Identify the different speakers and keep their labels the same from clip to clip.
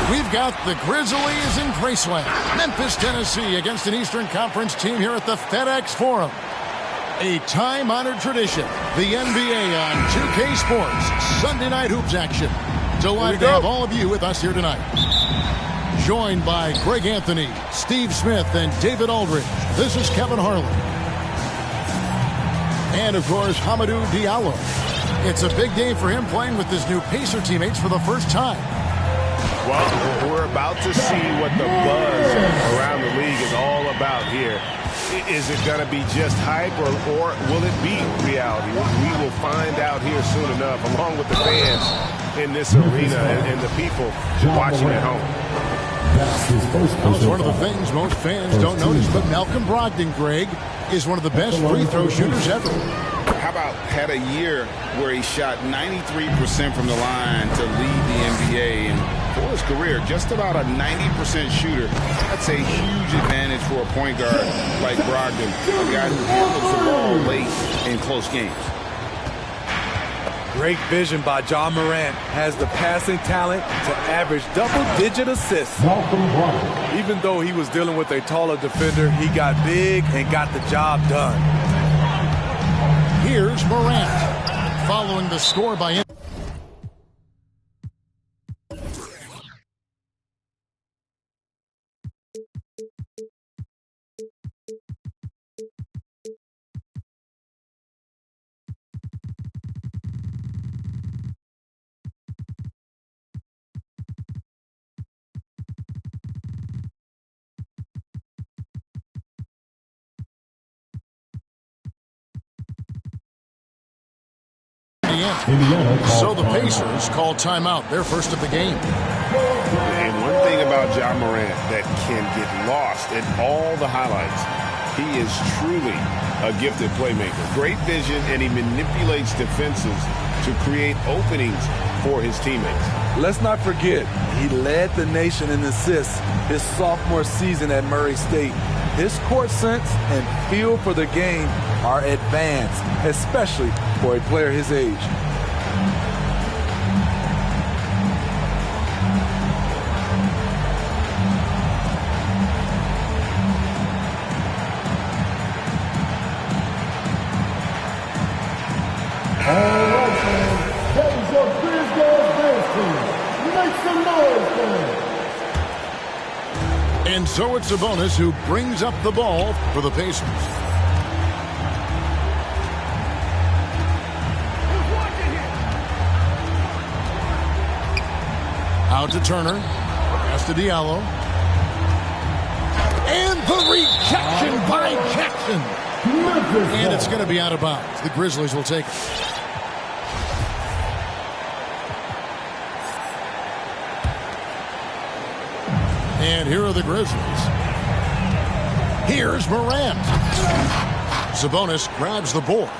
Speaker 1: We've got the Grizzlies in Graceland, Memphis, Tennessee, against an Eastern Conference team here at the FedEx Forum. A time-honored tradition, the NBA on 2K Sports, Sunday night hoops action. Delighted to have all of you with us here tonight. Joined by Greg Anthony, Steve Smith, and David Aldridge, this is Kevin Harlan. And, of course, Hamidou Diallo. It's a big day for him playing with his new Pacer teammates for the first time.
Speaker 2: Well, we're about to see what the buzz around the league is all about here. Is it going to be just hype or will it be reality? We will find out here soon enough, along with the fans in this arena and the people watching at home.
Speaker 1: That's one of the things most fans don't notice, but Malcolm Brogdon, Greg, is one of the best free throw shooters ever.
Speaker 3: How about had a year where he shot 93% from the line to lead the NBA, and for his career, just about a 90% shooter. That's a huge advantage for a point guard like Brogdon, a guy who handles the ball late in close games.
Speaker 4: Great vision by Ja Morant. Has the passing talent to average double-digit assists. Even though he was dealing with a taller defender, he got big and got the job done.
Speaker 1: Here's Morant, following the score by... So the Pacers call timeout, their first of the game.
Speaker 2: And one thing about Ja Morant that can get lost in all the highlights, he is truly a gifted playmaker. Great vision, and he manipulates defenses to create openings for his teammates.
Speaker 4: Let's not forget, he led the nation in assists his sophomore season at Murray State. His court sense and feel for the game are advanced, especially for a player his age.
Speaker 5: All right, fans. That is your Grizz dance team. Make some noise, fans.
Speaker 1: And so it's Sabonis who brings up the ball for the Pacers. Out to Turner. Pass to Diallo. And the rejection by Jackson. And it's going to be out of bounds. The Grizzlies will take it. And here are the Grizzlies. Here's Morant. Sabonis grabs the board.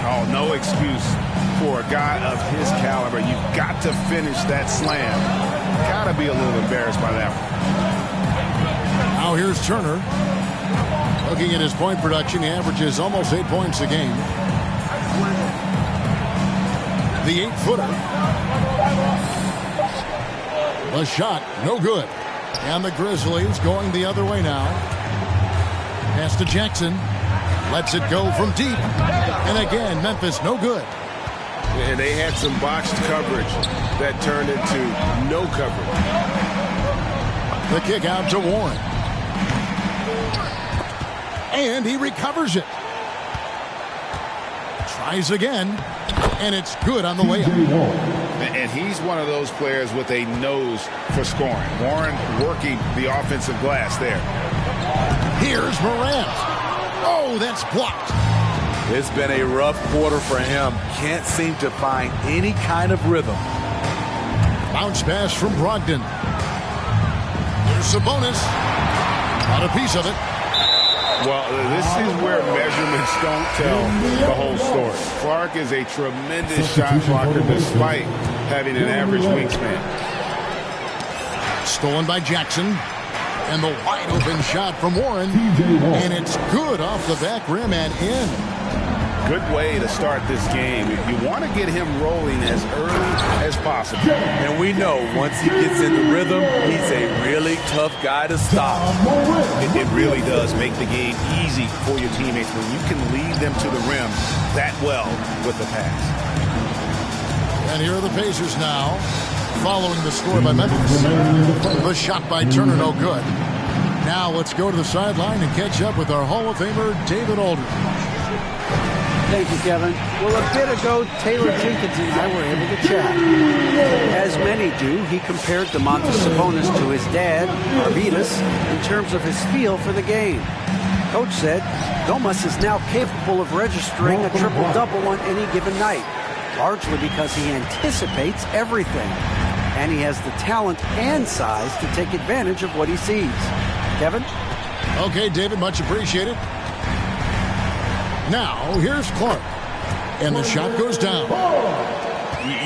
Speaker 2: Oh, no excuse for a guy of his caliber. You've got to finish that slam. Got to be a little embarrassed by that one.
Speaker 1: Now here's Turner. Looking at his point production, he averages almost 8 points a game. The 8-footer. The shot, no good. And the Grizzlies going the other way now. Pass to Jackson. Lets it go from deep. And again, Memphis, no good.
Speaker 2: And they had some botched coverage that turned into no coverage.
Speaker 1: The kick out to Warren. And he recovers it. Tries again. And it's good on the layup.
Speaker 3: And he's one of those players with a nose for scoring. Warren working the offensive glass there.
Speaker 1: Here's Morant. Oh, that's blocked.
Speaker 4: It's been a rough quarter for him. Can't seem to find any kind of rhythm.
Speaker 1: Bounce pass from Brogdon. Here's Sabonis. Got a piece of it.
Speaker 2: Well, this
Speaker 3: is where measurements don't tell the whole story. Clark is a tremendous shot blocker despite having an average wingspan.
Speaker 1: Stolen by Jackson. And the wide open shot from Warren. And it's good off the back rim and in.
Speaker 3: Good way to start this game. You want to get him rolling as early as possible.
Speaker 4: And we know once he gets in the rhythm, he's a really tough guy to stop.
Speaker 2: It really does make the game easy for your teammates when you can lead them to the rim that well with the pass.
Speaker 1: And here are the Pacers now, following the score by Memphis. The shot by Turner, no good. Now let's go to the sideline and catch up with our Hall of Famer, David Aldridge.
Speaker 6: Thank you, Kevin. Well, a bit ago, Taylor Jenkins and I were able to chat. As many do, he compared Domantas Sabonis to his dad, Arvydas, in terms of his feel for the game. Coach said, Domas is now capable of registering a triple-double on any given night, largely because he anticipates everything. And he has the talent and size to take advantage of what he sees. Kevin?
Speaker 1: Okay, David, much appreciated. Now, here's Clark. And the shot goes down.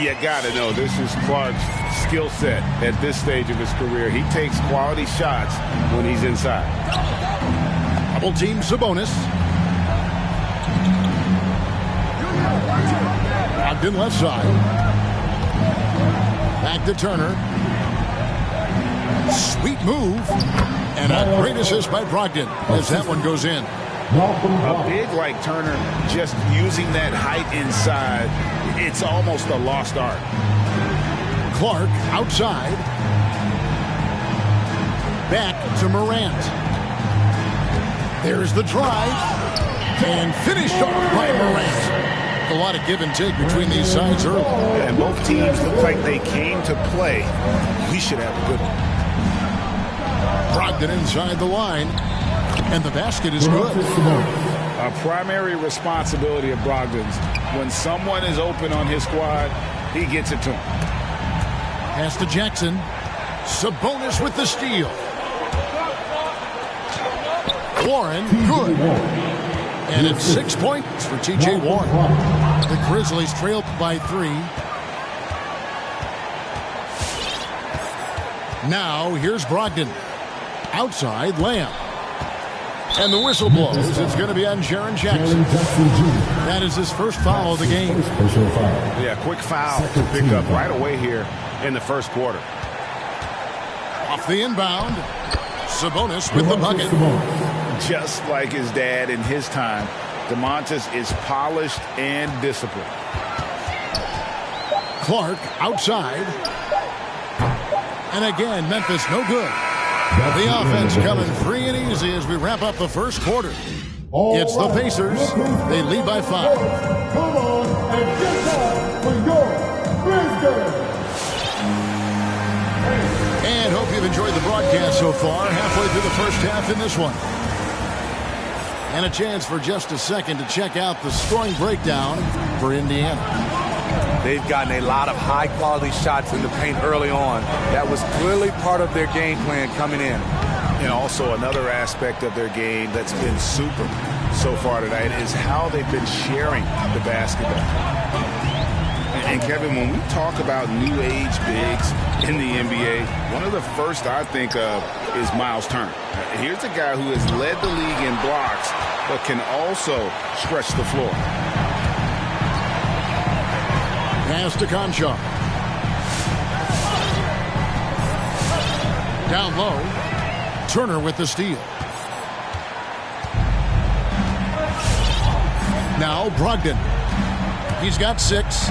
Speaker 3: You got to know, this is Clark's skill set at this stage of his career. He takes quality shots when he's inside.
Speaker 1: Double team Sabonis. Ogden left side. Back to Turner. Sweet move. And a great assist by Brogdon as that one goes in.
Speaker 3: A big like Turner, just using that height inside, it's almost a lost art.
Speaker 1: Clark outside. Back to Morant. There's the drive. And finished off by Morant. A lot of give and take between these sides early.
Speaker 2: And both teams look like they came to play. We should have a good one.
Speaker 1: Brogdon inside the line. And the basket is good.
Speaker 3: A primary responsibility of Brogdon's. When someone is open on his squad, he gets it to him.
Speaker 1: Pass to Jackson. Sabonis with the steal. Warren, good. And it's 6 points for T.J. Warren. The Grizzlies trail by 3. Now, here's Brogdon. Outside, Lamb. And the whistle blows. It's going to be on Jaren Jackson. That is his first foul of the game.
Speaker 2: Yeah, quick foul to pick up right away here in the first quarter.
Speaker 1: Off the inbound. Sabonis with the bucket.
Speaker 3: Just like his dad in his time, Domantas is polished and disciplined.
Speaker 1: Clark outside. And again, Memphis no good. The offense coming free and easy as we wrap up the first quarter. It's the Pacers. They lead by 5.
Speaker 5: Come on and get up for your Grizzlies.
Speaker 1: And hope you've enjoyed the broadcast so far. Halfway through the first half in this one. And a chance for just a second to check out the scoring breakdown for Indiana.
Speaker 4: They've gotten a lot of high-quality shots in the paint early on. That was clearly part of their game plan coming in.
Speaker 2: And also another aspect of their game that's been super so far tonight is how they've been sharing the basketball.
Speaker 3: And Kevin, when we talk about new age bigs in the NBA, one of the first I think of is Miles Turner. Here's a guy who has led the league in blocks, but can also stretch the floor.
Speaker 1: Pass to Conchar. Down low. Turner with the steal. Now Brogdon. He's got 6.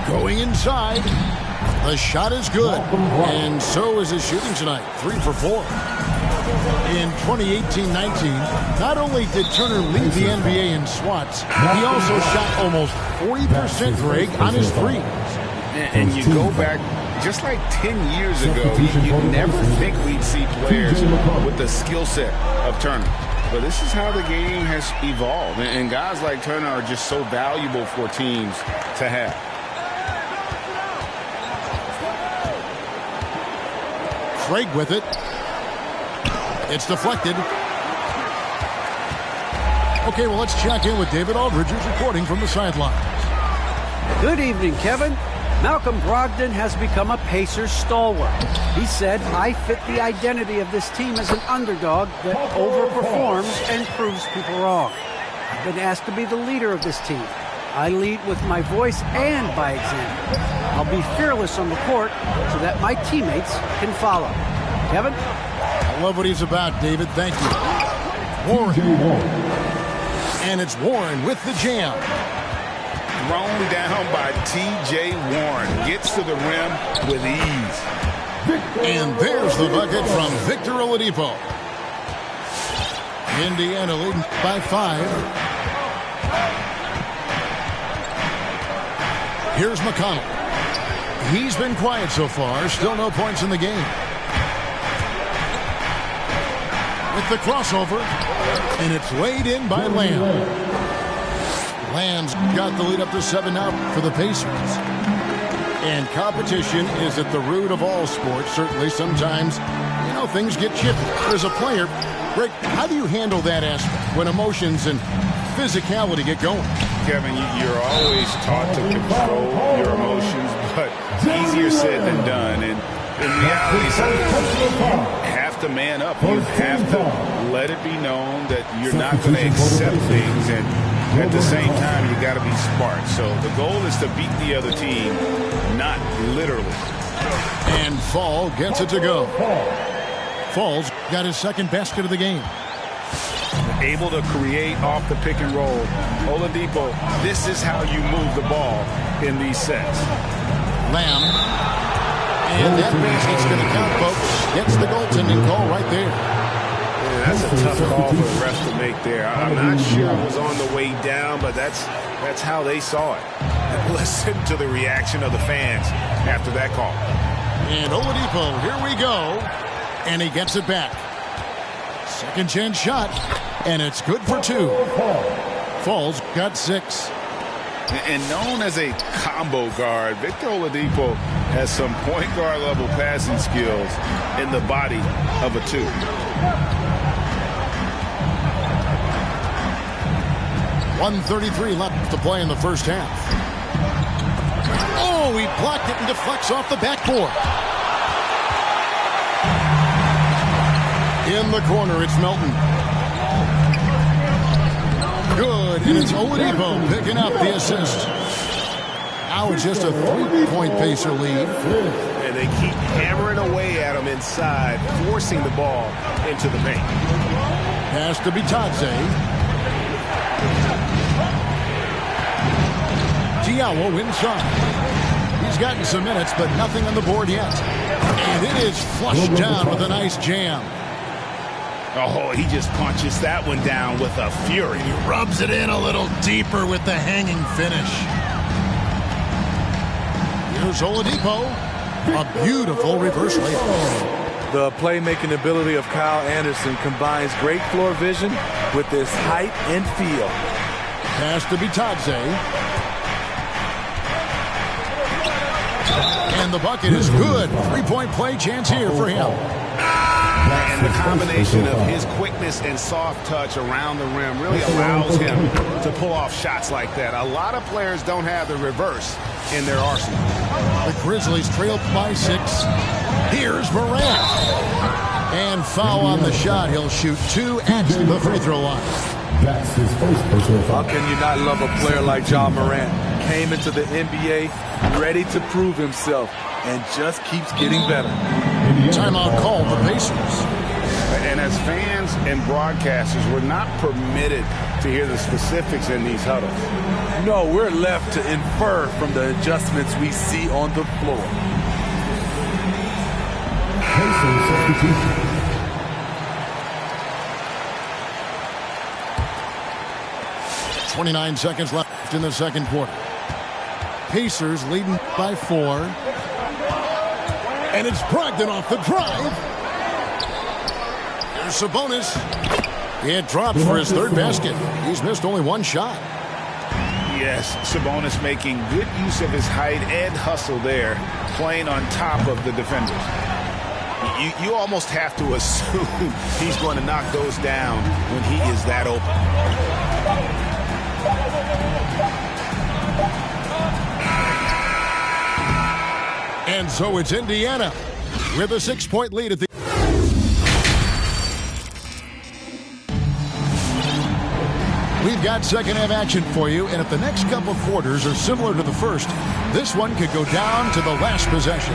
Speaker 1: Going inside. The shot is good. And so is his shooting tonight. 3 for 4. In 2018-19, not only did Turner lead the NBA in swats, he also shot almost 40%, Greg, on his threes.
Speaker 3: And you go back just like 10 years ago, you'd never think we'd see players with the skill set of Turner. But this is how the game has evolved. And guys like Turner are just so valuable for teams to have.
Speaker 1: Craig with it. It's deflected. Okay, well, let's check in with David Aldridge, who's reporting from the sidelines.
Speaker 6: Good evening, Kevin. Malcolm Brogdon has become a Pacers stalwart. He said, "I fit the identity of this team as an underdog that overperforms and proves people wrong. I've been asked to be the leader of this team. I lead with my voice and by example. I'll be fearless on the court so that my teammates can follow." Kevin?
Speaker 1: I love what he's about, David. Thank you. Warren. And it's Warren with the jam.
Speaker 3: Thrown down by T.J. Warren. Gets to the rim with ease.
Speaker 1: And there's the bucket from Victor Oladipo. Indiana leading by 5. Here's McConnell. He's been quiet so far. Still no points in the game. With the crossover. And it's laid in by Lamb. Lamb's got the lead up to 7 now for the Pacers. And competition is at the root of all sports. Certainly, sometimes, things get chippy. As a player, Greg, how do you handle that aspect when emotions and physicality get going?
Speaker 3: Kevin, you're always taught to control your emotions, but easier said than done. And in reality, you have to man up. You have to let it be known that you're not going to accept things, and at the same time, you got to be smart. So the goal is to beat the other team, not literally.
Speaker 1: And Fall gets it to go. Fall's got his second basket of the game.
Speaker 3: Able to create off the pick and roll. Oladipo, this is how you move the ball in these sets.
Speaker 1: Lamb. And that basket's going to count, folks. Gets the goaltending call right there.
Speaker 2: Yeah, that's a tough call for the refs to make there. I'm not sure it was on the way down, but that's how they saw it. And listen to the reaction of the fans after that call.
Speaker 1: And Oladipo, here we go. And he gets it back. Second chance shot. And it's good for 2. Falls got 6.
Speaker 3: And known as a combo guard, Victor Oladipo has some point guard level passing skills in the body of a 2.
Speaker 1: .133 left to play in the first half. Oh, he blocked it and deflects off the backboard. In the corner, it's Melton. Good, and it's Oladipo picking up the assist. Now it's just a 3-point Pacer lead.
Speaker 2: And they keep hammering away at him inside, forcing the ball into the paint.
Speaker 1: Pass to Bitadze. Diallo inside. He's gotten some minutes, but nothing on the board yet. And it is flushed down with a nice jam.
Speaker 3: Oh, he just punches that one down with a fury.
Speaker 1: He rubs it in a little deeper with the hanging finish. Here's Oladipo. A beautiful reverse layup.
Speaker 4: The playmaking ability of Kyle Anderson combines great floor vision with his height and feel.
Speaker 1: Pass to Bitadze. And the bucket is good. 3-point play chance here for him.
Speaker 2: And the combination of his quickness and soft touch around the rim really allows him to pull off shots like that. A lot of players don't have the reverse in their arsenal.
Speaker 1: The Grizzlies trail by 6. Here's Morant. And foul on the shot. He'll shoot 2 at the free throw line.
Speaker 5: That's his first personal foul.
Speaker 4: How can you not love a player like Ja Morant? Came into the NBA ready to prove himself and just keeps getting better.
Speaker 1: Timeout called the Pacers.
Speaker 3: And as fans and broadcasters, we're not permitted to hear the specifics in these huddles.
Speaker 4: No, we're left to infer from the adjustments we see on the floor.
Speaker 5: Pacers substitution.
Speaker 1: .29 seconds left in the second quarter. Pacers leading by 4. And it's Brogdon off the drive. Here's Sabonis. It drops for his third basket. He's missed only 1 shot.
Speaker 3: Yes, Sabonis making good use of his height and hustle there, playing on top of the defenders. You almost have to assume he's going to knock those down when he is that open.
Speaker 1: And so it's Indiana with a 6-point lead at the... We've got second-half action for you, and if the next couple quarters are similar to the first, this one could go down to the last possession.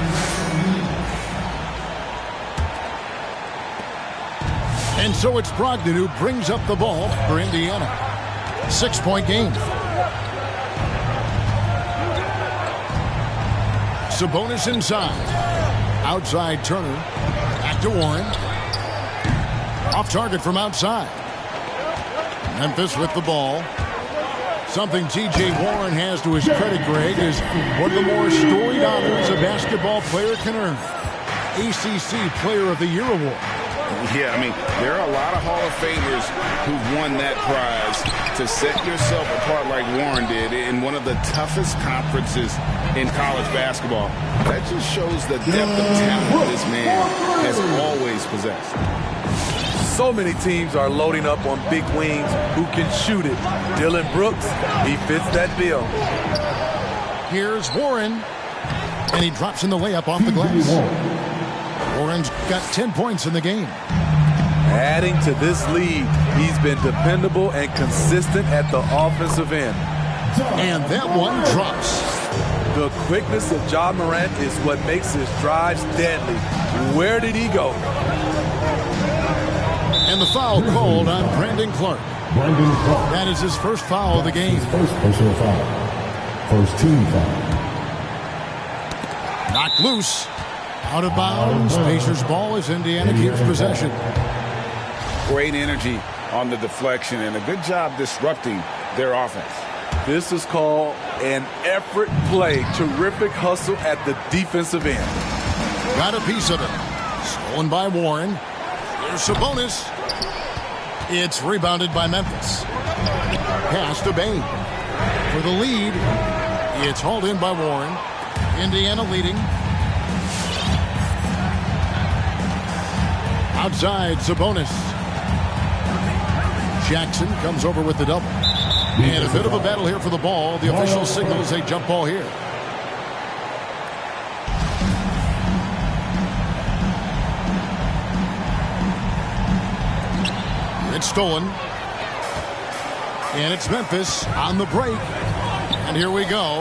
Speaker 1: And so it's Brogdon who brings up the ball for Indiana. 6-point game. Sabonis inside. Outside Turner. Back to Warren. Off target from outside. Memphis with the ball. Something T.J. Warren has to his credit, Greg, is one of the more storied honors a basketball player can earn. ACC Player of the Year award.
Speaker 3: Yeah, I mean, there are a lot of Hall of Famers who've won that prize. To set yourself apart like Warren did in one of the toughest conferences in college basketball, that just shows the depth of talent this man has always possessed.
Speaker 4: So many teams are loading up on big wings who can shoot it. Dylan Brooks, he fits that bill.
Speaker 1: Here's Warren, and he drops in the layup off the glass. Warren's got 10 points in the game.
Speaker 4: Adding to this lead, he's been dependable and consistent at the offensive end.
Speaker 1: And that one drops.
Speaker 4: The quickness of Ja Morant is what makes his drives deadly. Where did he go?
Speaker 1: And the foul called on Brandon Clark. That is his first foul of the game.
Speaker 5: First personal foul. First team foul.
Speaker 1: Knocked loose. Out of bounds. Pacers ball as Indiana keeps possession.
Speaker 3: Great energy on the deflection and a good job disrupting their offense.
Speaker 4: This is called an effort play. Terrific hustle at the defensive end.
Speaker 1: Got a piece of it. Stolen by Warren. Here's Sabonis. It's rebounded by Memphis. Pass to Bain. For the lead, it's hauled in by Warren. Indiana leading. Outside, Sabonis. Jackson comes over with the double. And a bit of a battle here for the ball. The official signals a jump ball here. It's stolen. And it's Memphis on the break. And here we go.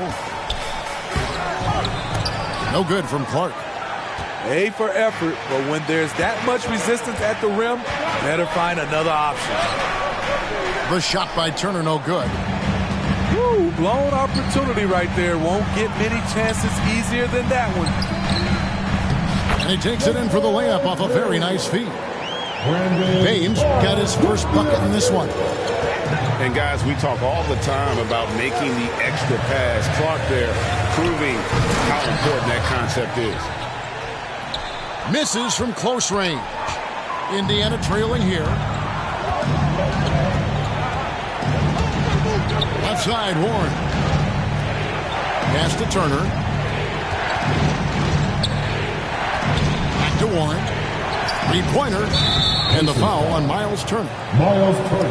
Speaker 1: No good from Clark.
Speaker 4: A for effort, but when there's that much resistance at the rim, better find another option.
Speaker 1: The shot by Turner, no good.
Speaker 4: Woo, blown opportunity right there. Won't get many chances easier than that one.
Speaker 1: And he takes it in for the layup off a very nice feed. Baines got his first bucket in this one.
Speaker 3: And guys, we talk all the time about making the extra pass. Clark there proving how important that concept is.
Speaker 1: Misses from close range. Indiana trailing here. Outside Warren. Pass to Turner. Back to Warren. Three-pointer. And the foul on Miles Turner.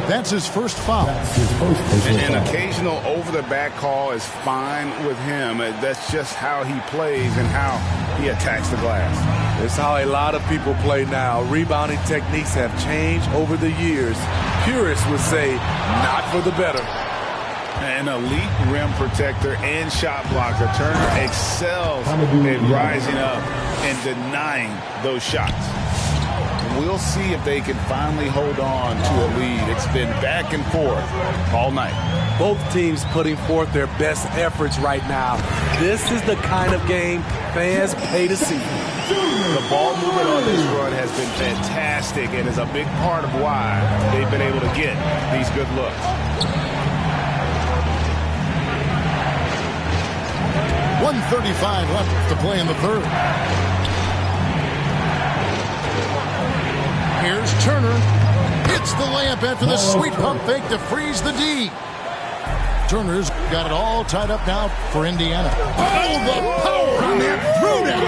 Speaker 1: That's his first foul.
Speaker 3: An occasional over-the-back call is fine with him. That's just how he plays and how he attacks the glass.
Speaker 4: It's how a lot of people play now. Rebounding techniques have changed over the years. Purists would say, not for the better.
Speaker 3: An elite rim protector and shot blocker. Turner excels at rising up and denying those shots. We'll see if they can finally hold on to a lead. It's been back and forth all night.
Speaker 4: Both teams putting forth their best efforts right now. This is the kind of game fans pay to see.
Speaker 3: The ball movement on this run has been fantastic and is a big part of why they've been able to get these good looks.
Speaker 1: 1:35 left to play in the third. Here's Turner. Hits the layup after the sweet pump fake to freeze the D. Turner's got it all tied up now for Indiana. Oh, the power on that throwdown.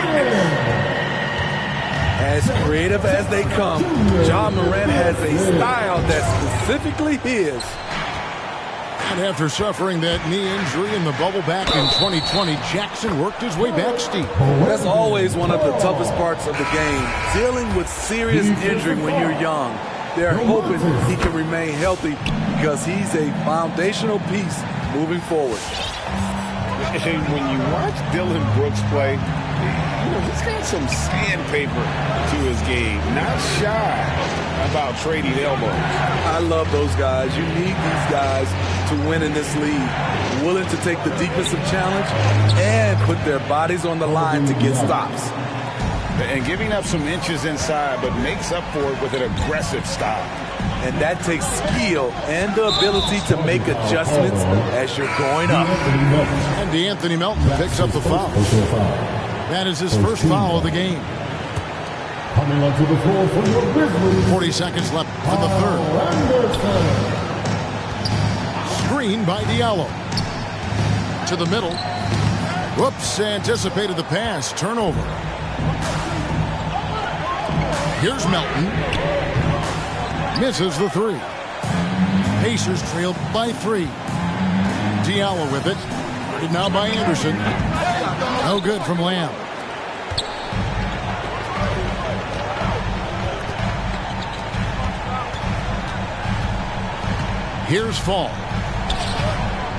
Speaker 4: As creative as they come, Ja Morant has a style that's specifically his.
Speaker 1: And after suffering that knee injury in the bubble back in 2020, Jackson worked his way back steep.
Speaker 4: That's always one of the toughest parts of the game, dealing with serious injury when you're young. They're hoping he can remain healthy because he's a foundational piece moving forward.
Speaker 2: And when you watch Dylan Brooks play, he's got some sandpaper to his game. Not shy about trading elbows.
Speaker 4: I love those guys. You need these guys to win in this league. Willing to take the defensive challenge and put their bodies on the line to get stops.
Speaker 3: And giving up some inches inside, but makes up for it with an aggressive stop.
Speaker 4: And that takes skill and the ability to make adjustments as you're going up.
Speaker 1: And DeAnthony Melton picks up the foul. That is his first foul of the game.
Speaker 5: Coming onto the floor for your Grizzlies.
Speaker 1: 40 seconds left for the third. Screen by Diallo. To the middle. Whoops, anticipated the pass. Turnover. Here's Melton. Misses the three. Pacers trailed by 3. Diallo with it. Guarded now by Anderson. No good from Lamb. Here's Fall.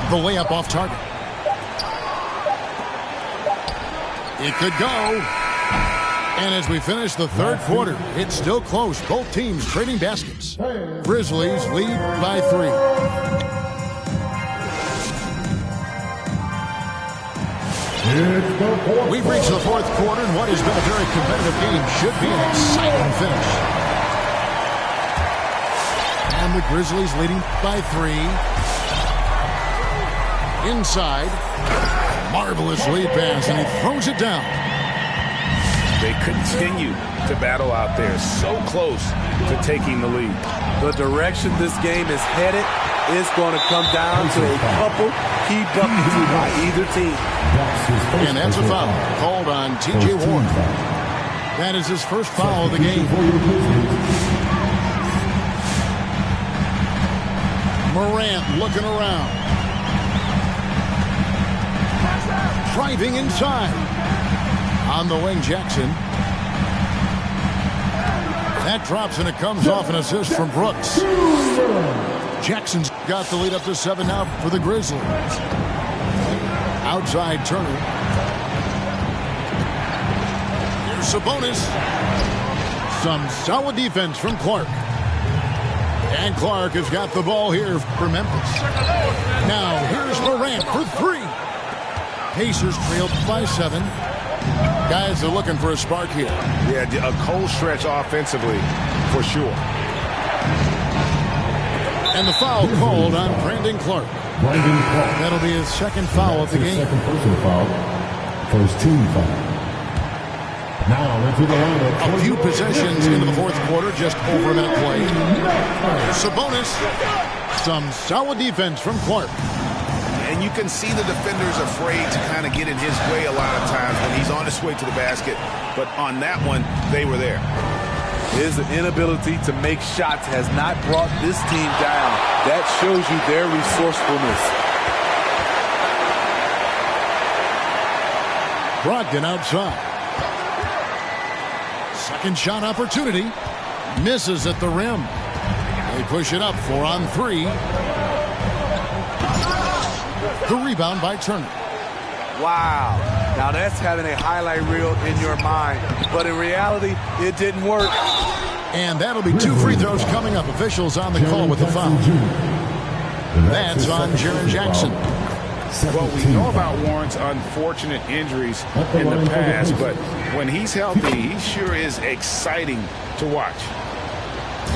Speaker 1: The layup off target. It could go. And as we finish the third quarter, it's still close. Both teams trading baskets. Grizzlies lead by 3. We've reached the fourth quarter, and what has been a very competitive game should be an exciting finish. And the Grizzlies leading by 3. Inside. Marvelous lead pass, and he throws it down.
Speaker 2: They continue to battle out there, so close to taking the lead.
Speaker 4: The direction this game is headed is going to come down to a couple key buckets by either team.
Speaker 1: And that's a foul called on T.J. Warren. That is his first foul of the game. Morant looking around. Driving inside. On the wing, Jackson. That drops and it comes off an assist from Brooks. Jackson's got the lead up to 7 now for the Grizzlies. Outside Turner. Here's Sabonis. Some solid defense from Clark. And Clark has got the ball here for Memphis. Now here's Morant for 3. Pacers trailed by 7. Guys are looking for a spark here.
Speaker 2: Yeah, a cold stretch offensively, for sure.
Speaker 1: And the foul called on Brandon Clark. That'll be his second foul of the game.
Speaker 5: Second personal foul. First team foul. Now into the lineup.
Speaker 1: A few possessions into the fourth quarter, just over a minute play. Sabonis. Some solid defense from Clark.
Speaker 3: And you can see the defenders afraid to kind of get in his way a lot of times when he's on his way to the basket. But on that one, they were there.
Speaker 4: His inability to make shots has not brought this team down. That shows you their resourcefulness.
Speaker 1: Brogdon outside. Second shot opportunity. Misses at the rim. They push it up 4 on 3. The rebound by Turner.
Speaker 4: Wow. Now that's having a highlight reel in your mind. But in reality, it didn't work.
Speaker 1: And that'll be 2 free throws coming up. Officials on the call with the foul. That's on Jaren Jackson.
Speaker 3: Well, we know about Warren's unfortunate injuries in the past, but when he's healthy, he sure is exciting to watch.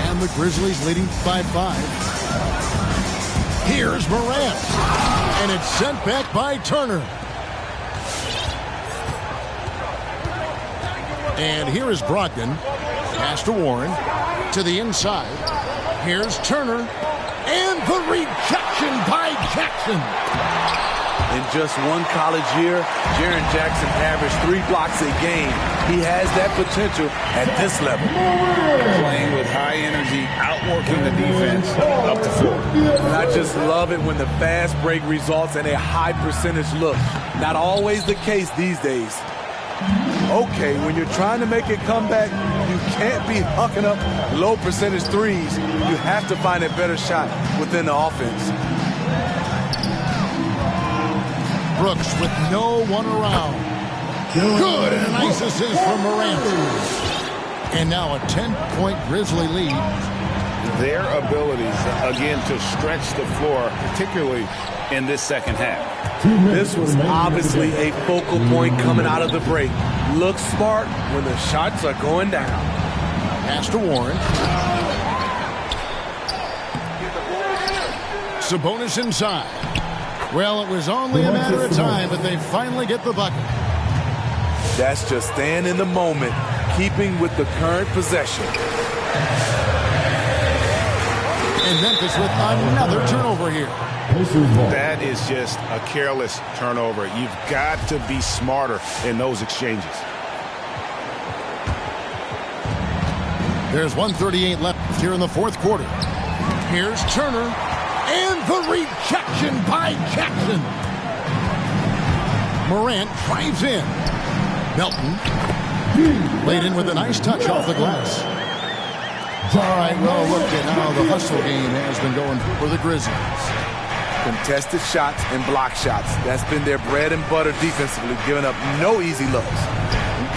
Speaker 1: And the Grizzlies leading by 5. Here's Morant. And it's sent back by Turner. And here is Brogdon. Pass to Warren. To the inside. Here's Turner. And the rejection by Jackson.
Speaker 4: In just one college year, Jaren Jackson averaged 3 blocks a game. He has that potential at this level.
Speaker 3: Playing with high energy, outworking the defense up the floor.
Speaker 4: And I just love it when the fast break results in a high percentage look. Not always the case these days. Okay, when you're trying to make a comeback, you can't be hucking up low percentage threes. You have to find a better shot within the offense.
Speaker 1: Brooks with no one around. Good, and a nice assist from Morant. And now a 10-point Grizzly lead.
Speaker 3: Their abilities, again, to stretch the floor, particularly in this second half.
Speaker 4: This was obviously a focal point coming out of the break. Look smart when the shots are going down.
Speaker 1: Pass to Warren. Sabonis inside. Well, it was only a matter of time, but they finally get the bucket.
Speaker 4: That's just staying in the moment, keeping with the current possession.
Speaker 1: And Memphis with another turnover here.
Speaker 2: That is just a careless turnover. You've got to be smarter in those exchanges.
Speaker 1: There's 1:38 left here in the fourth quarter. Here's Turner. And the rejection by Jackson. Morant drives in. Melton laid in with a nice touch off the glass. All right, well, look at how the hustle game has been going for the Grizzlies.
Speaker 4: Contested shots and block shots. That's been their bread and butter defensively, giving up no easy looks.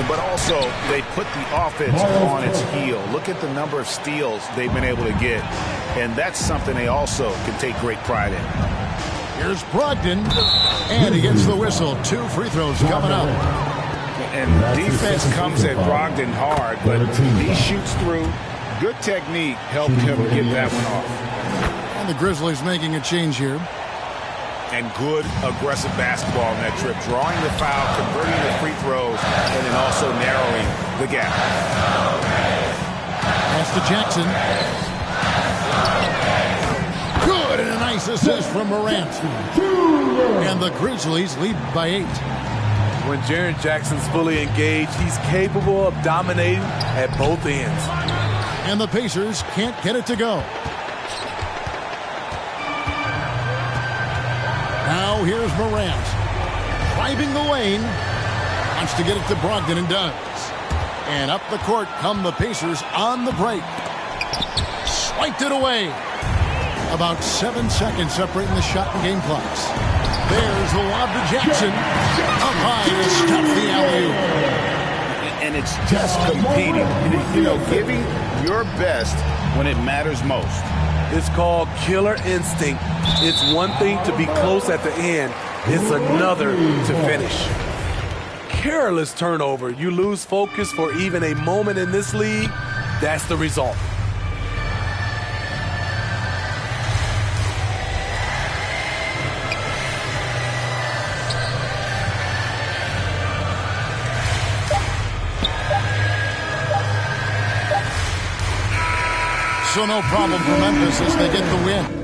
Speaker 2: But also, they put the offense on its heel. Look at the number of steals they've been able to get. And that's something they also can take great pride in.
Speaker 1: Here's Brogdon. And he gets the whistle. 2 free throws coming up.
Speaker 3: And defense comes at Brogdon hard, but he shoots through. Good technique helped him get that one off.
Speaker 1: And the Grizzlies making a change here.
Speaker 2: And good aggressive basketball in that trip. Drawing the foul, converting the free throws, and then also narrowing the gap.
Speaker 1: Pass to Jackson. Good, and a nice assist from Morant. And the Grizzlies lead by 8.
Speaker 4: When Jaren Jackson's fully engaged, he's capable of dominating at both ends.
Speaker 1: And the Pacers can't get it to go. Now here's Morant. Driving the lane. Wants to get it to Brogdon and does. And up the court come the Pacers on the break. Swiped it away. About 7 seconds separating the shot and game clocks. There's the lob to Jackson. Up high to stop the alley-oop.
Speaker 3: And it's just competing. You know, giving your best when it matters most.
Speaker 4: It's called killer instinct. It's one thing to be close at the end. It's another to finish. Careless turnover. You lose focus for even a moment in this league. That's the result.
Speaker 1: So no problem for Memphis as they get the win.